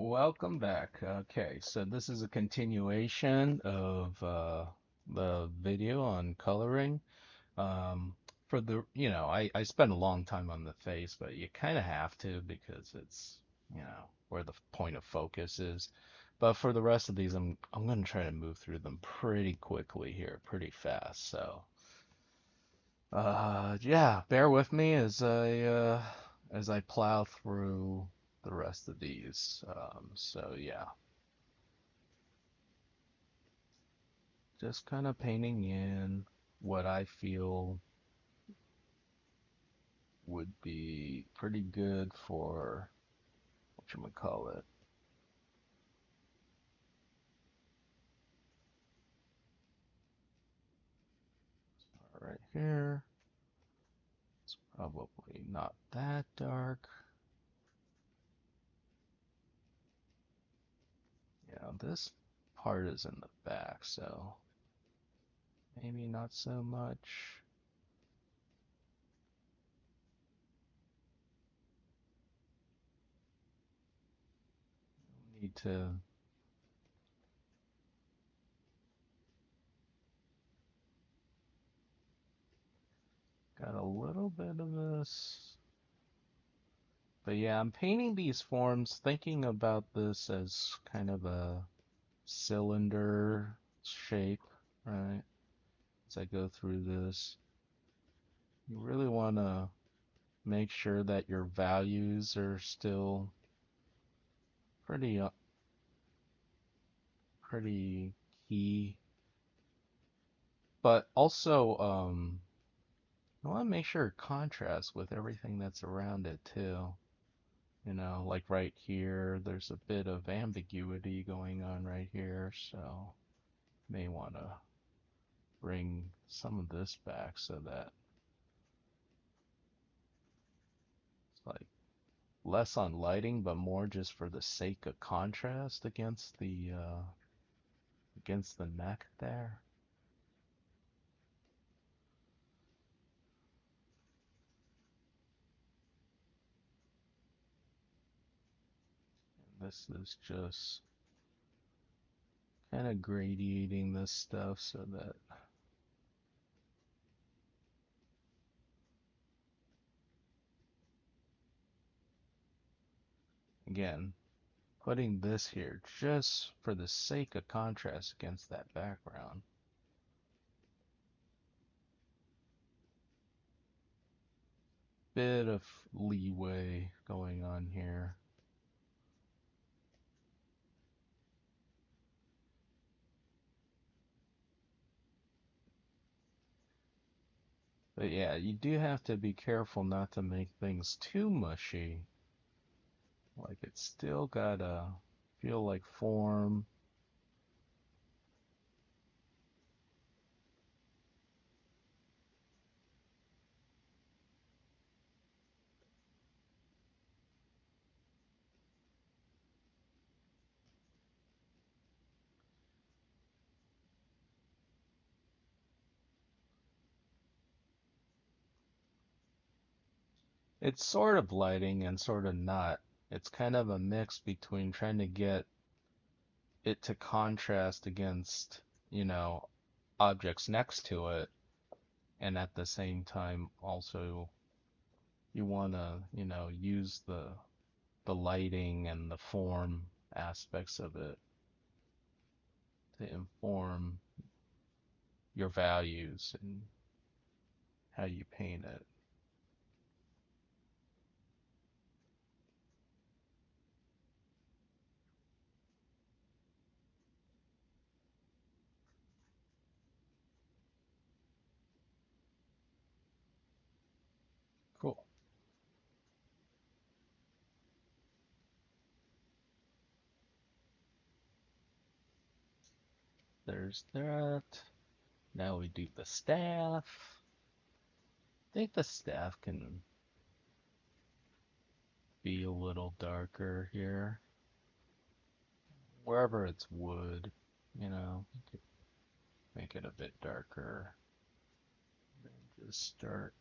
Welcome back. Okay, so this is a continuation of the video on coloring. Um, for I spent a long time on the face, but you kind of have to because it's, where the point of focus is. But for the rest of these, I'm going to try to move through them pretty quickly here, pretty fast. So, yeah, bear with me as I plow through the rest of these. So yeah. Just kind of painting in what I feel would be pretty good for whatchamacallit. Right here. It's probably not that dark. Yeah, this part is in the back, so maybe not so much. Need to got a little bit of this. But yeah, I'm painting these forms thinking about this as kind of a cylinder shape, right? As I go through this. You really want to make sure that your values are still pretty pretty key, but also you want to make sure it contrasts with everything that's around it too. Like right here, there's a bit of ambiguity going on right here, so may want to bring some of this back so that it's like less on lighting, but more just for the sake of contrast against the neck there. This is just kind of gradiating this stuff so that, again, putting this here just for the sake of contrast against that background. Bit of leeway going on here. But yeah, you do have to be careful not to make things too mushy. Like it's still gotta feel like form. It's sort of lighting and sort of not. It's kind of a mix between trying to get it to contrast against, you know, objects next to it, and at the same time also you want to, use the lighting and the form aspects of it to inform your values and how you paint it. Cool. There's that. Now we do the staff. I think the staff can be a little darker here. Wherever it's wood, you could make it a bit darker. Then just start.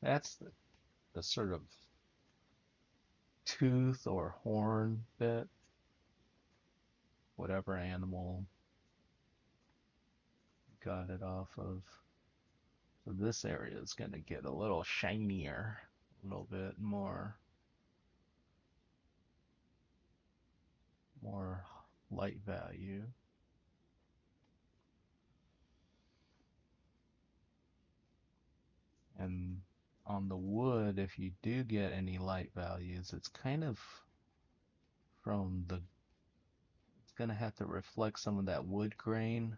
That's the sort of tooth or horn bit, whatever animal got it off of. So this area is going to get a little shinier, a little bit more light value. And on the wood, if you do get any light values, it's kind of from the, it's going to have to reflect some of that wood grain,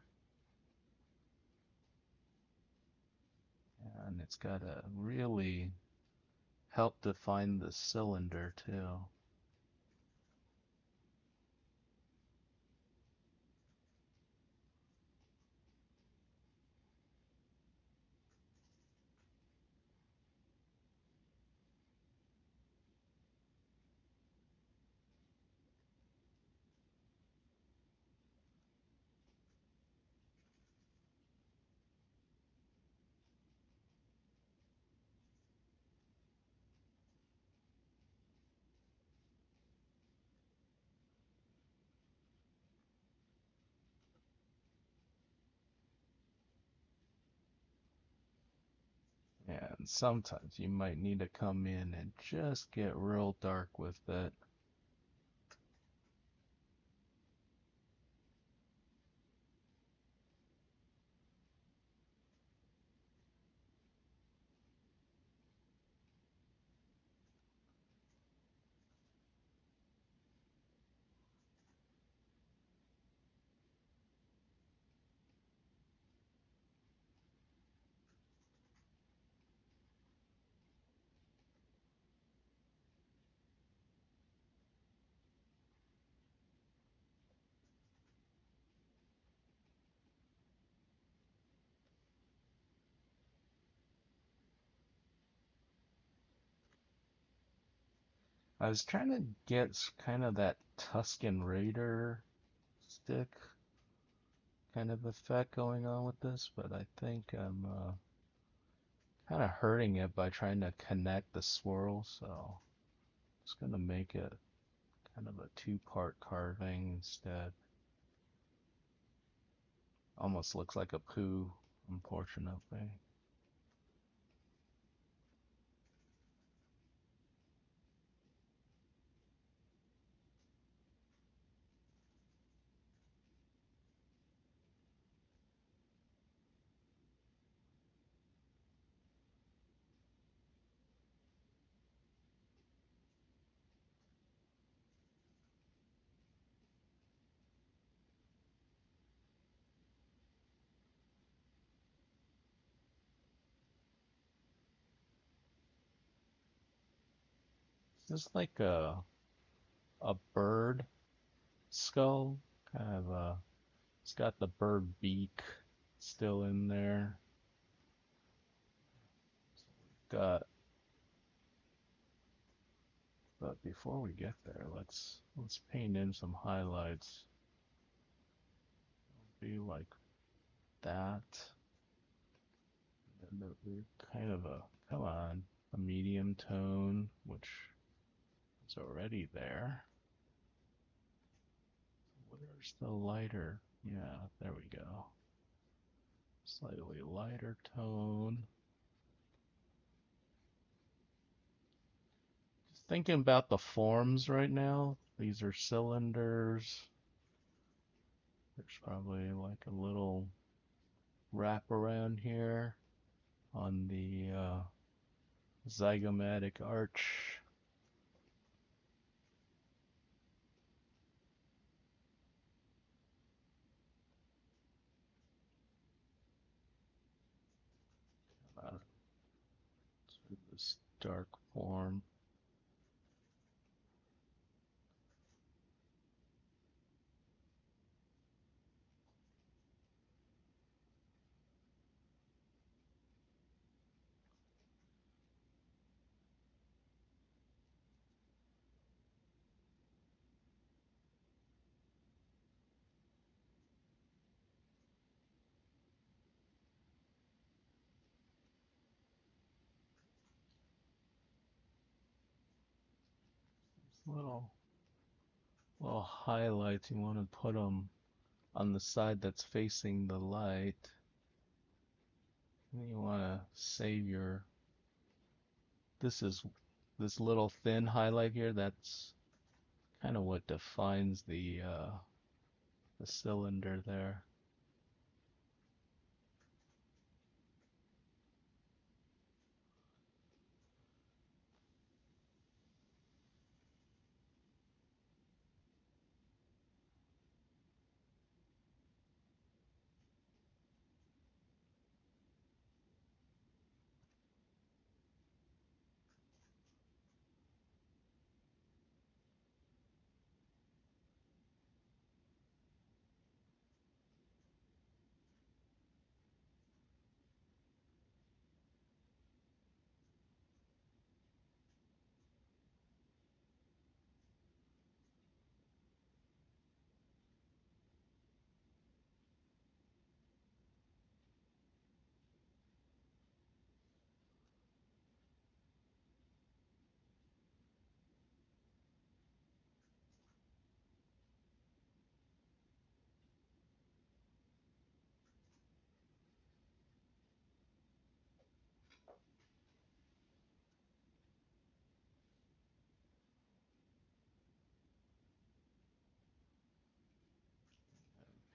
and it's got to really help define the cylinder too. And sometimes you might need to come in and just get real dark with it. I was trying to get kind of that Tuscan Raider stick kind of effect going on with this, but I think I'm kind of hurting it by trying to connect the swirl, so just gonna make it kind of a two-part carving instead. Almost looks like a poo, unfortunately. It's just like a bird skull, kind of it's got the bird beak still in there. Got, but before we get there, let's paint in some highlights. Be like that. And kind of a, come on, a medium tone, which is already there. Where's the lighter? Yeah, there we go. Slightly lighter tone. Just thinking about the forms right now. These are cylinders. There's probably like a little wrap around here on the zygomatic arch. This dark form. little little highlights. You want to put them on the side that's facing the light. And you want to save your, this is this little thin highlight here, that's kind of what defines the cylinder there.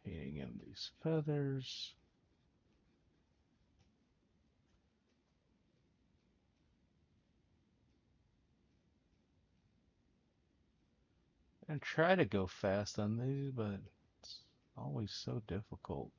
Painting in these feathers. And try to go fast on these, but it's always so difficult.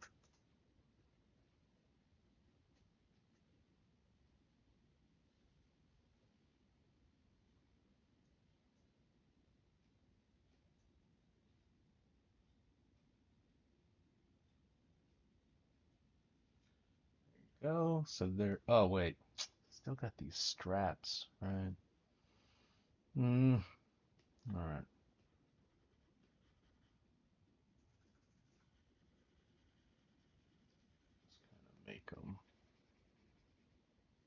Go. So there. Oh wait, still got these straps, right? Mm. All right. Make them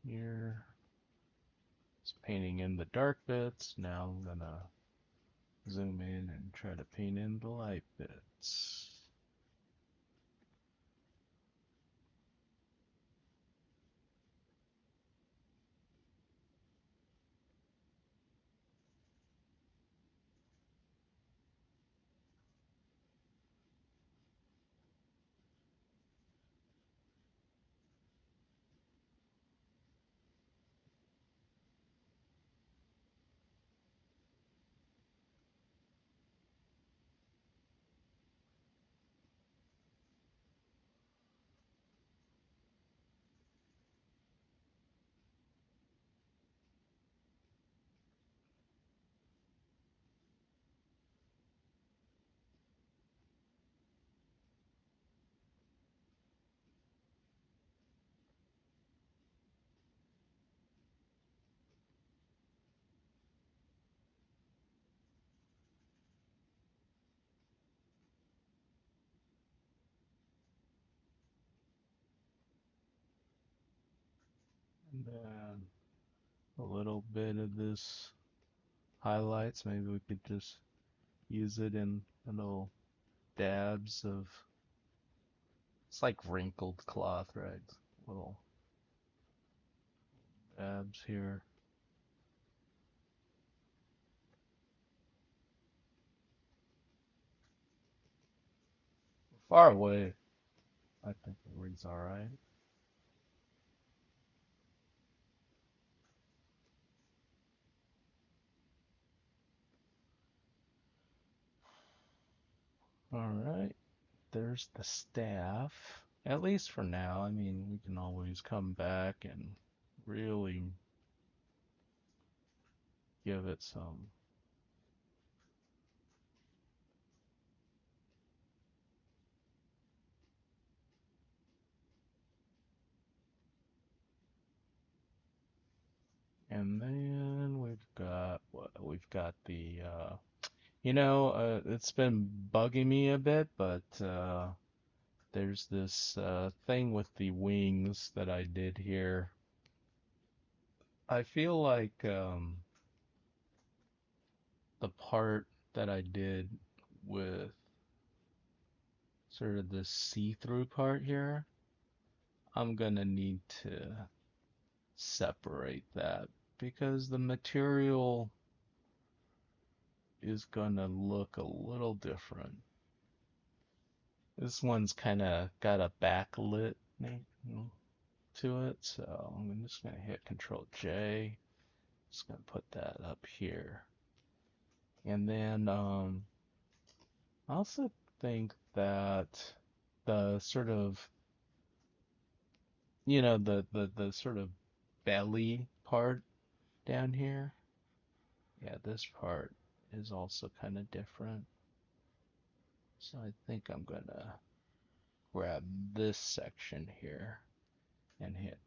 here. Just painting in the dark bits. Now I'm gonna zoom in and try to paint in the light bits. And then a little bit of this highlights. Maybe we could just use it in little dabs of. It's like wrinkled cloth, right? Little dabs here. Far away. I think it reads all right. All right. There's the staff. At least for now. I mean, we can always come back and really give it some. And then we've got what? We've got the it's been bugging me a bit, but there's this thing with the wings that I did here. I feel like the part that I did with sort of the see-through part here, I'm gonna need to separate that because the material is gonna look a little different. This one's kind of got a backlit to it, so I'm just gonna hit Control J. Just gonna put that up here. And then I also think that the sort of the sort of belly part down here, yeah, this part is also kind of different. So I think I'm gonna grab this section here and hit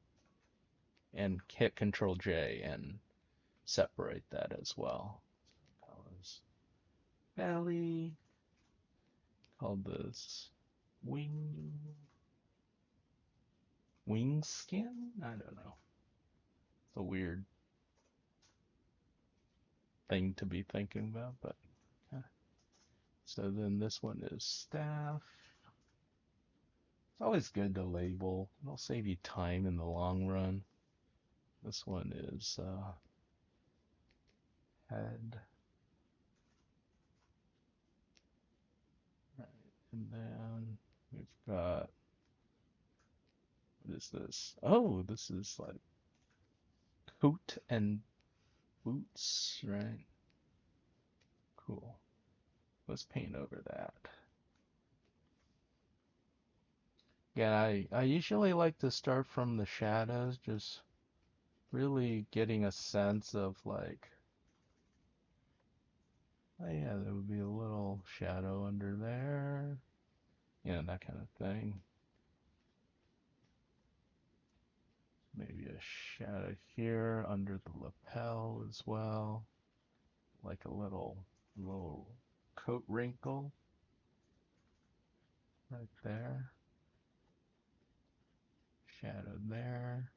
Control J and separate that as well. Colors belly. Call this wing skin? I don't know. It's a weird thing to be thinking about, but so then this one is staff. It's always good to label. It'll save you time in the long run. This one is head. Right. And then we've got, what is this? Oh, this is like coat and boots, right? Cool. Let's paint over that. Yeah, I usually like to start from the shadows, just really getting a sense of like, oh yeah, there would be a little shadow under there, that kind of thing. Maybe a shadow here under the lapel as well, like a little coat wrinkle right there. Shadow there.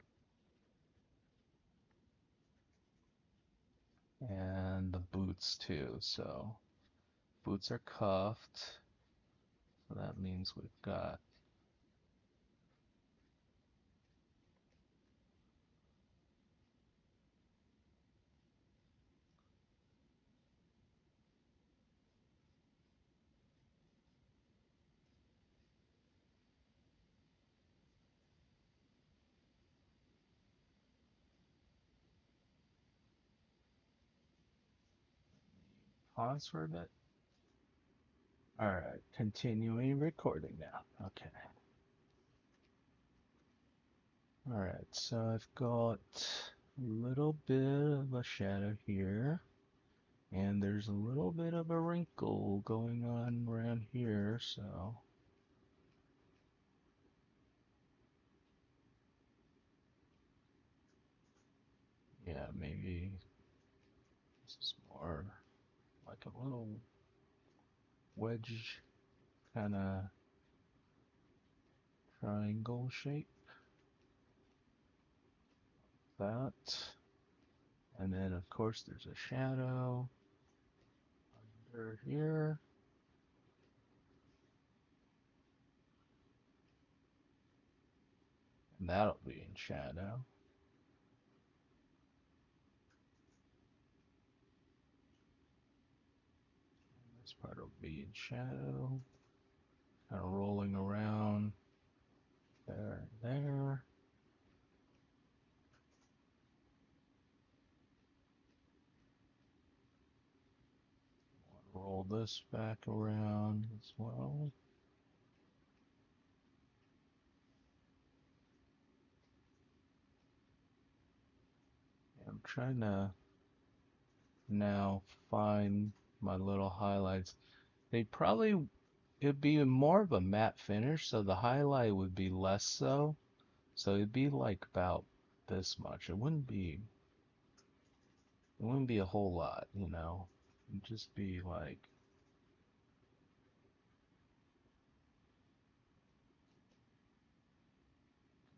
And the boots too. So boots are cuffed. So that means we've got pause for a bit. All right, continuing recording now. Okay. All right, so I've got a little bit of a shadow here, and there's a little bit of a wrinkle going on around here, so yeah, maybe this is more like a little wedge kind of triangle shape. That. And then, of course, there's a shadow under here. And that'll be in shadow. This part will be in shadow. Kind of rolling around there and there. Roll this back around as well. I'm trying to now find my little highlights. It'd be more of a matte finish, so the highlight would be less so. So it'd be like about this much. It wouldn't be a whole lot. It'd just be like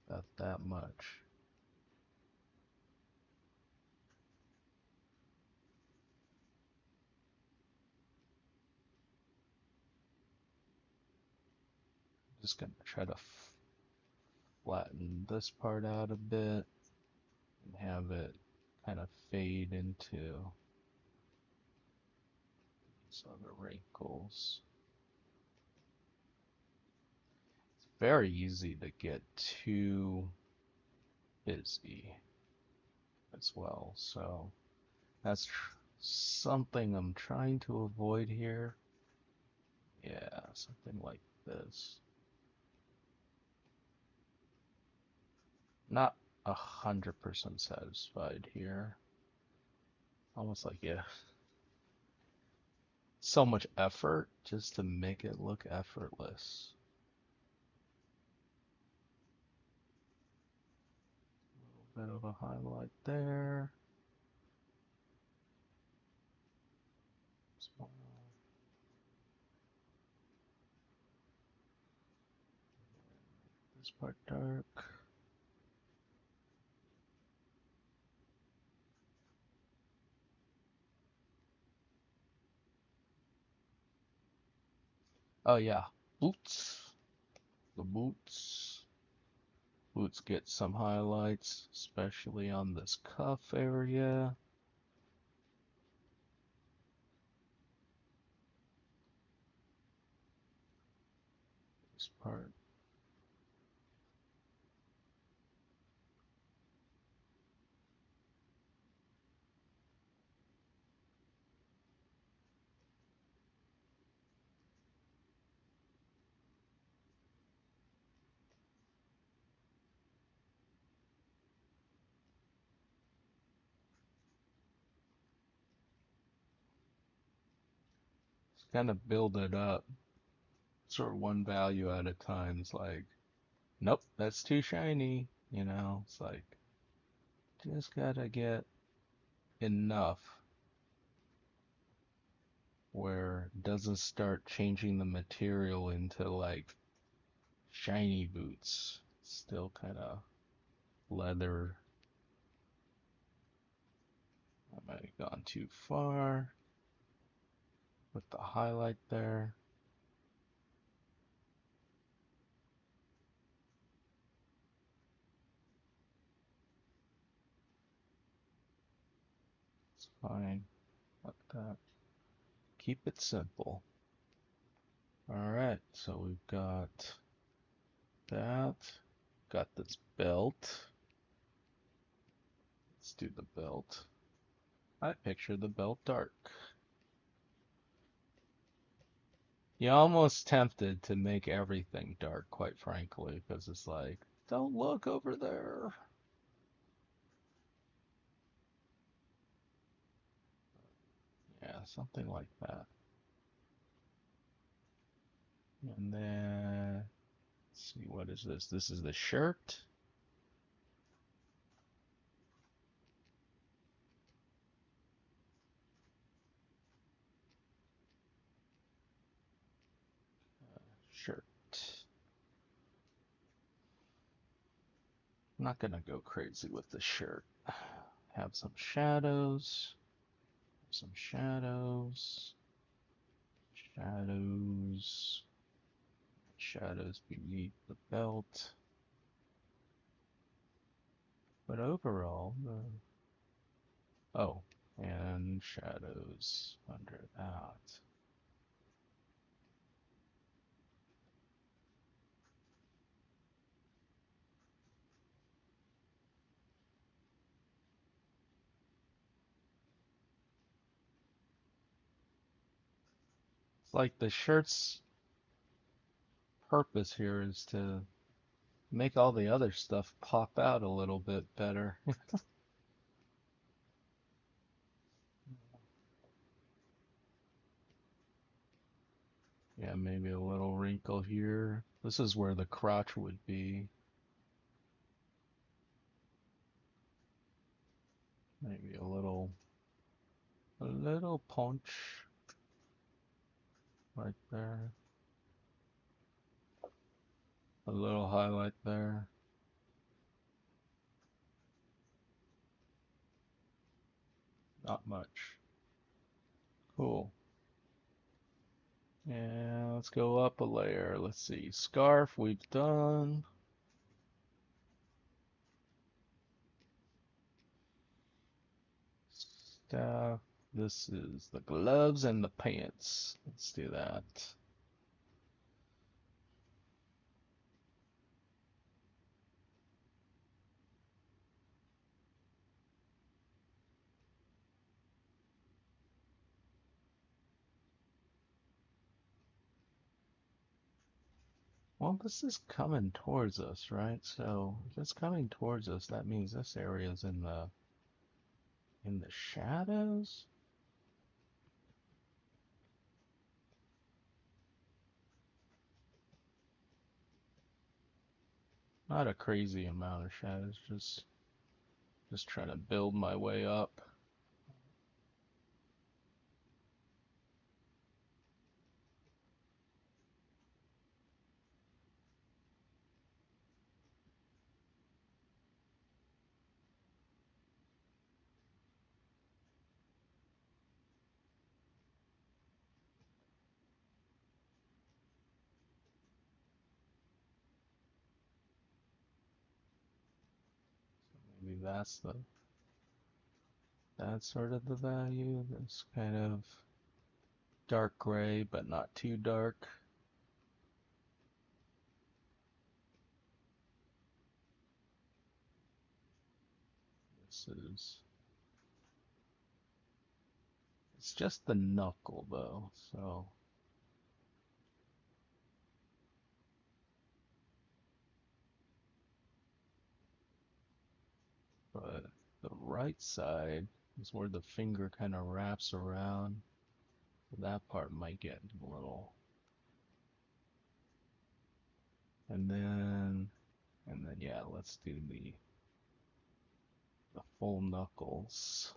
about that much. Just gonna try to flatten this part out a bit and have it kind of fade into these other wrinkles. It's very easy to get too busy as well, so that's something I'm trying to avoid here. Yeah, something like this. Not 100% satisfied here. Almost like, yeah, so much effort just to make it look effortless. A little bit of a highlight there. Small. This part dark. Oh yeah, boots. The boots. Boots get some highlights, especially on this cuff area. This part. Just kind of build it up, sort of one value at a time. It's like, nope, that's too shiny. You know, it's like, just gotta get enough where it doesn't start changing the material into like shiny boots. Still kind of leather. I might have gone too far with the highlight there. It's fine. Like that. Keep it simple. Alright, so we've got that. Got this belt. Let's do the belt. I picture the belt dark. You're almost tempted to make everything dark, quite frankly, because it's like, don't look over there. Yeah, something like that. And then, let's see, what is this? This is the shirt. Shirt. I'm not gonna go crazy with the shirt. Have some shadows. Some shadows. Shadows. Shadows beneath the belt. But overall, oh, and shadows under that. It's like the shirt's purpose here is to make all the other stuff pop out a little bit better. Yeah, maybe a little wrinkle here. This is where the crotch would be. Maybe a little punch right there. A little highlight there. Not much. Cool. And let's go up a layer. Let's see. Scarf we've done. Staff. This is the gloves and the pants. Let's do that. Well, this is coming towards us, right? So if it's coming towards us, that means this area is in the shadows. Not a crazy amount of shadows, just trying to build my way up. Maybe that's sort of the value. This kind of dark gray, but not too dark. This is, it's just the knuckle though, so, but the right side is where the finger kind of wraps around. So that part might get a little, and then yeah, let's do the full knuckles.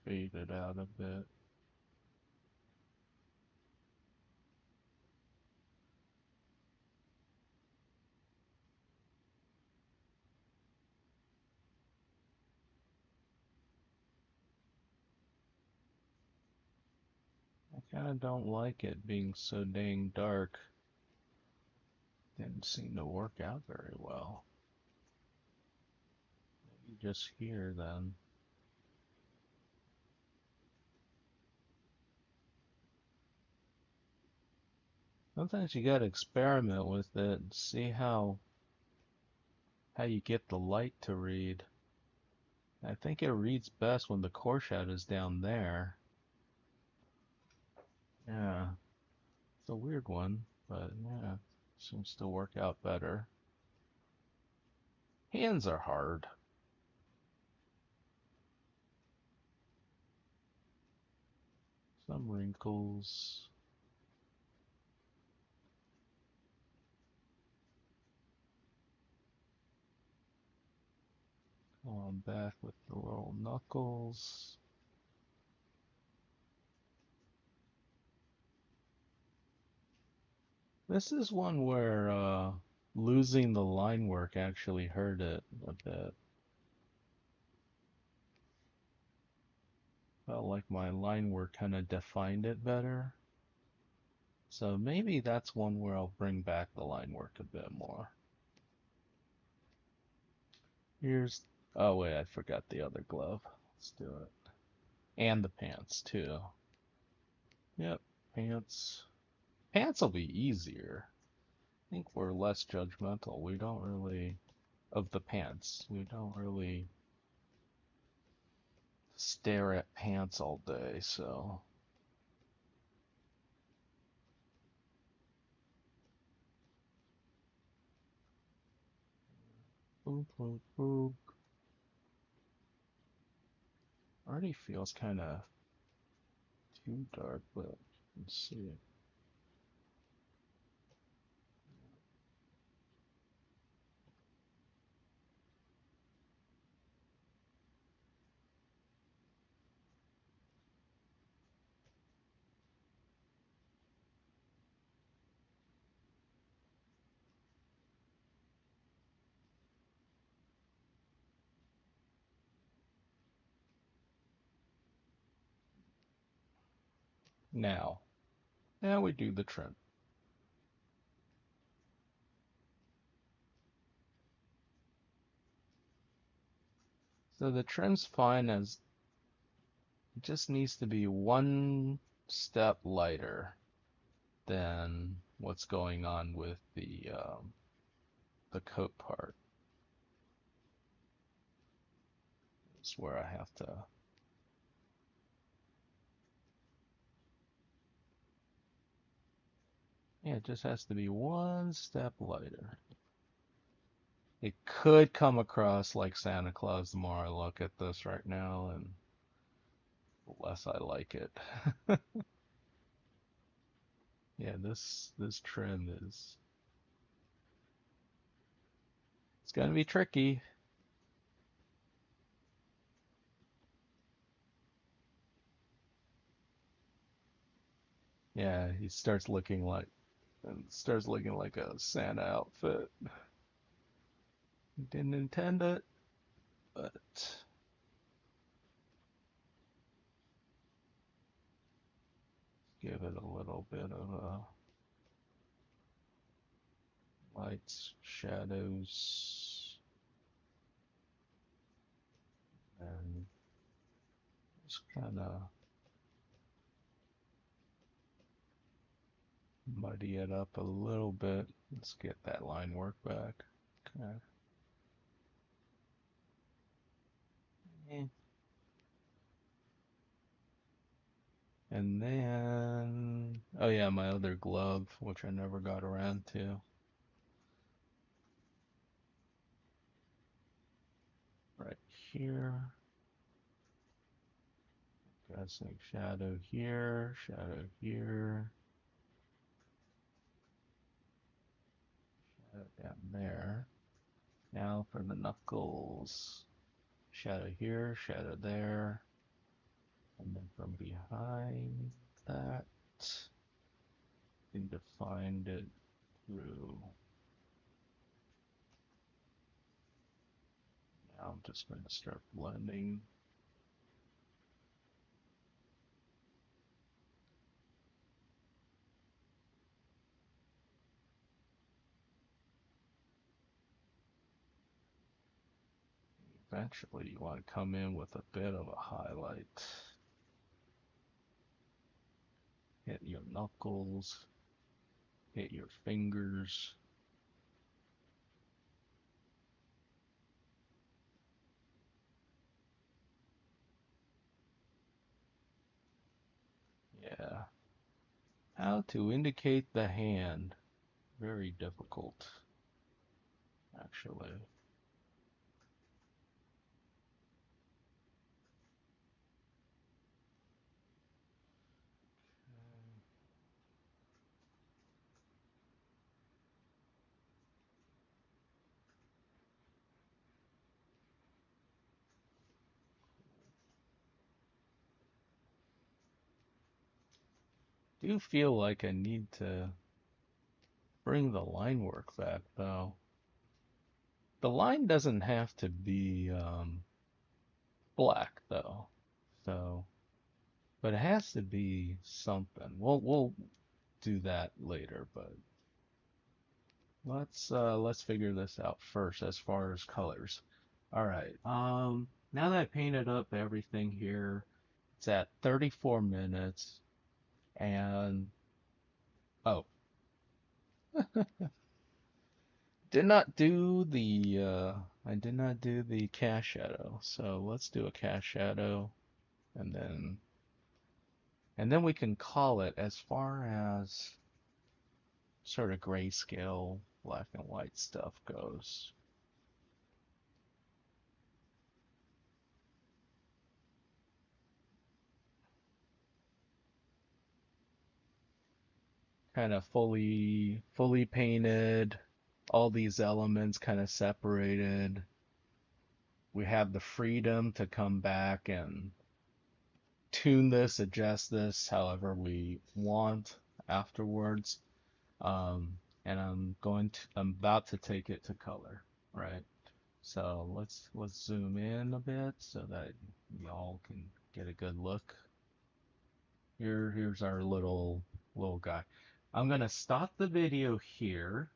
Fade it out a bit. I kind of don't like it being so dang dark. Didn't seem to work out very well. Maybe just here then. Sometimes you gotta experiment with it and see how you get the light to read. I think it reads best when the core shadow is down there. Yeah, it's a weird one, but yeah, seems to work out better. Hands are hard. Some wrinkles. Go on back with the little knuckles. This is one where losing the line work actually hurt it a bit. Felt like my line work kind of defined it better. So maybe that's one where I'll bring back the line work a bit more. Here's, oh wait, I forgot the other glove. Let's do it. And the pants too. Yep, pants. Pants will be easier. I think we're less judgmental. We don't really, of the pants, we don't really stare at pants all day, so. Boop, boop, boop. Already feels kind of too dark, but let's see. Now, now we do the trim. So the trim's fine as it just needs to be one step lighter than what's going on with the coat part. Is where I have to. Yeah, it just has to be one step lighter. It could come across like Santa Claus the more I look at this right now, and the less I like it. Yeah, this trim is it's gonna be tricky. Yeah, he starts looking like a Santa outfit. Didn't intend it, but give it a little bit of lights, shadows, and just kind of muddy it up a little bit. Let's get that line work back. Okay. Eh. And then, oh yeah, my other glove, which I never got around to, right here. Casting shadow here, shadow here, shadow down there. Now for the knuckles. Shadow here, shadow there. And then from behind that, we defined it through. Now I'm just going to start blending. Eventually, you want to come in with a bit of a highlight. Hit your knuckles, hit your fingers. Yeah. How to indicate the hand. Very difficult, actually. Do feel like I need to bring the line work back, though. The line doesn't have to be black, though. So, but it has to be something. We'll do that later, but let's figure this out first as far as colors. All right. Now that I painted up everything here, it's at 34 minutes and oh, did not do the I did not do the cast shadow. So let's do a cast shadow and then we can call it as far as sort of grayscale black and white stuff goes. Kind of fully painted, all these elements kind of separated. We have the freedom to come back and tune this, adjust this however we want afterwards. And I'm about to take it to color, right? So let's zoom in a bit so that y'all can get a good look. Here's our little guy. I'm gonna stop the video here,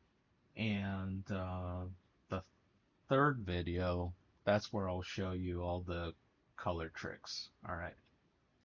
and the third video, that's where I'll show you all the color tricks. All right.